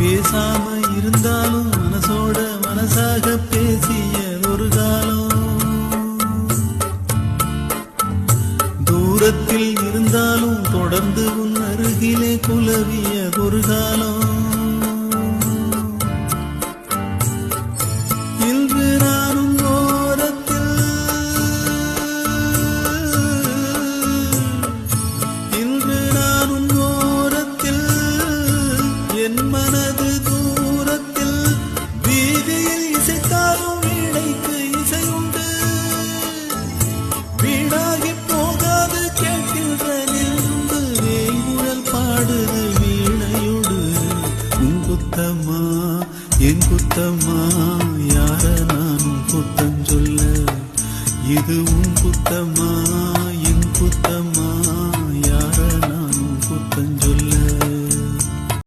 பேசாம இருந்தாலும் மனசோட மனசாக பேசிய ஒரு காலம், தூரத்தில் இருந்தாலும் தொடர்ந்து உன் அருகிலே குலவிய ஒரு காலம். இன்று நானும் ஓரத்தில், இன்று நானும் ஓரத்தில், என் மனது தூரத்தில், வீதியில் இசைத்தாலும் வீணைக்கு இசை உண்டு. வீணாகி போகாது கேட்கின்ற நின்று வேங்குழல் பாடுது வீணையோடு. உன் குத்தம்மா என் குத்தம்மா, யார நானும் குத்தம் சொல்ல, இது உன் குத்தம்மா